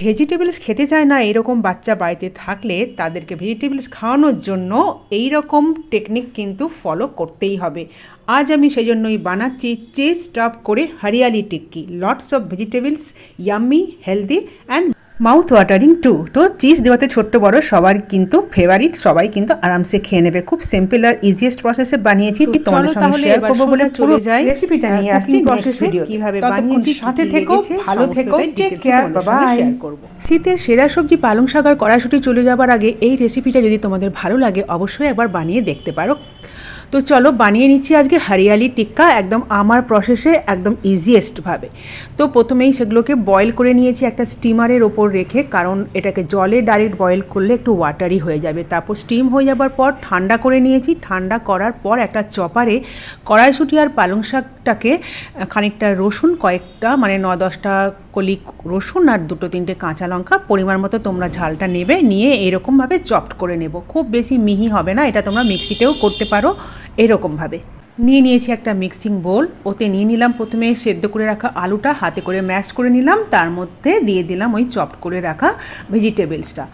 Vegetables খেতে চায় না এরকম বাচ্চা বাড়িতে থাকলে তাদেরকে ভেজিটেবলস খাওয়ানোর জন্য এই রকম টেকনিক কিন্তু ফলো করতেই হবে। আজ আমি সেজন্যই বানাচ্ছি চিজ স্টাফ করে hariyali tikki, lots of vegetables, yummy, healthy and mouth watering too. তো চিজ দেওয়াতে ছোট্ট বড় সবার কিন্তু ফেভারিট, সবাই কিন্তু আরামসে খেয়ে নেবে। খুব সিম্পল আর ইজিয়েস্ট প্রসেসে বানিয়েছি, তোমাদের সঙ্গে শেয়ার করবো বলে চলে যাই রেসিপিটা নিয়ে আসছি প্রসেসে কিভাবে বানিয়েছি। সাথে থেকো, ভালো থেকো, টেক কেয়ার, বাই। শীতের সেরা সবজি পালং শাক আর কড়াইশুঁটি চলে যাবার আগে এই রেসিপিটা যদি তোমাদের ভালো লাগে অবশ্যই একবার বানিয়ে দেখতে পারো। তো চলো বানিয়ে নিচ্ছি আজকে হরিয়ালি টিক্কা, একদম আমার প্রসেসে, একদম ইজিয়েস্টভাবে। তো প্রথমেই সেগুলোকে বয়েল করে নিয়েছি একটা স্টিমারের ওপর রেখে, কারণ এটাকে জলে ডাইরেক্ট বয়েল করলে একটু ওয়াটারি হয়ে যাবে। তারপর স্টিম হয়ে যাবার পর ঠান্ডা করে নিয়েছি। ঠান্ডা করার পর একটা চপারে কড়াইশুঁটি আর পালং শাকটাকে খানিকটা রসুন, কয়েকটা মানে 9-10টা কলি রসুন আর 2-3টে কাঁচা লঙ্কা, পরিমাণ মতো তোমরা ঝালটা নেবে, নিয়ে এরকমভাবে চপড করে নেব। খুব বেশি মিহি হবে না, এটা তোমরা মিক্সিতেও করতে পারো। এরকমভাবে নিয়ে নিয়েছি একটা মিক্সিং বোল, ওতে নিয়ে নিলাম প্রথমে সেদ্ধ করে রাখা আলুটা, হাতে করে ম্যাশ করে নিলাম, তার মধ্যে দিয়ে দিলাম ওই চপড করে রাখা ভেজিটেবলসটা।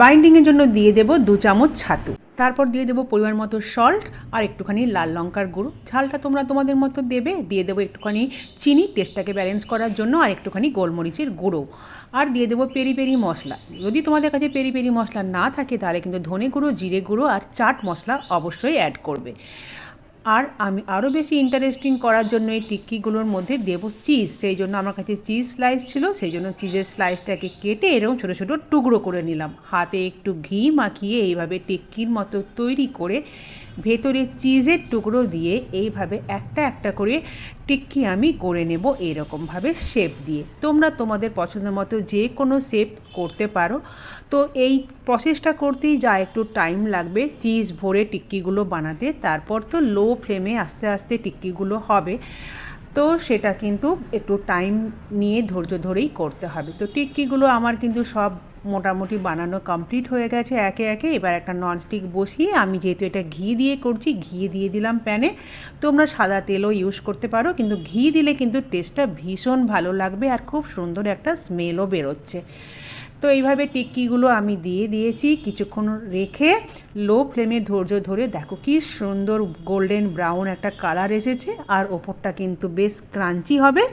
বাইন্ডিংয়ের জন্য দিয়ে দেবো 2 চামচ ছাতু, তারপর দিয়ে দেবো পরিমাণ মতো সল্ট আর একটুখানি লাল লঙ্কার গুঁড়ো, ঝালটা তোমরা তোমাদের মতো দেবে। দিয়ে দেবো একটুখানি চিনি টেস্টটাকে ব্যালেন্স করার জন্য, আর একটুখানি গোলমরিচের গুঁড়ো, আর দিয়ে দেবো পেরি পেরি মশলা। যদি তোমাদের কাছে পেরি পেরি মশলা না থাকে তাহলে কিন্তু ধনে গুঁড়ো, জিরে গুঁড়ো আর চাট মশলা অবশ্যই অ্যাড করবে। আর আমি আরও বেশি ইন্টারেস্টিং করার জন্য এই টিক্কিগুলোর মধ্যে দেবো চিজ, সেই জন্য আমার কাছে চিজ স্লাইস ছিল, সেই জন্য চিজের স্লাইসটাকে কেটে এরকম ছোটো ছোটো টুকরো করে নিলাম। হাতে একটু ঘি মাখিয়ে এইভাবে টিক্কির মতো তৈরি করে ভেতরে চিজের টুকরো দিয়ে এইভাবে একটা একটা করে টিক্কি আমি করে নেব এরকমভাবে শেপ দিয়ে। তোমরা তোমাদের পছন্দ মতো যে কোনো শেপ করতে পারো। তো এই প্রসেসটা করতেই যা একটু টাইম লাগবে চিজ ভরে টিক্কিগুলো বানাতে, তারপর তো লো ফ্লেমে আস্তে আস্তে টিক্কিগুলো হবে, তো সেটা কিন্তু একটু টাইম নিয়ে ধৈর্য ধরেই করতে হবে। তো টিক্কিগুলো আমার কিন্তু সব মোটামুটি বানানো কমপ্লিট হয়ে গেছে একে একে। এবার একটা ননস্টিক বসিয়ে, আমি যেহেতু এটা ঘি দিয়ে করছি, ঘি দিয়ে দিলাম প্যানে। তোমরা সাদা তেলও ইউজ করতে পারো, কিন্তু ঘি দিলে কিন্তু টেস্টটা ভীষণ ভালো লাগবে আর খুব সুন্দর একটা স্মেলও বেরোচ্ছে। তো এইভাবে টিক্কিগুলো আমি দিয়ে দিয়েছি, কিছুক্ষণ রেখে লো ফ্লেমে ধৈর্য ধরে দেখো কি সুন্দর গোল্ডেন ব্রাউন একটা কালার এসেছে, আর ওপরটা কিন্তু বেশ ক্রাঞ্চি হবে,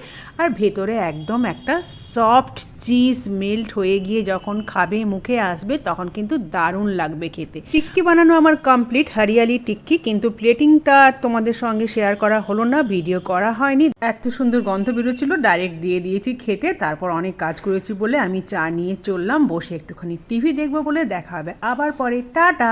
আর ভেতরে একদম একটা সফট চিজ মেল্ট হয়ে গিয়ে যখন খাবে মুখে আসবে তখন কিন্তু দারুণ লাগবে খেতে। টিক্কি বানানো আমার কমপ্লিট, হরিয়ালি টিক্কি, কিন্তু প্লেটিংটা আর তোমাদের সঙ্গে শেয়ার করা হলো না, ভিডিও করা হয়নি। এত সুন্দর গন্ধ বেরোচ্ছিল, ডাইরেক্ট দিয়ে দিয়েছি খেতে। তারপর অনেক কাজ করেছি বলে আমি চা নিয়ে চললাম, বসে একটুখানি টিভি দেখবো বলে। দেখা হবে আবার পরে, টাটা।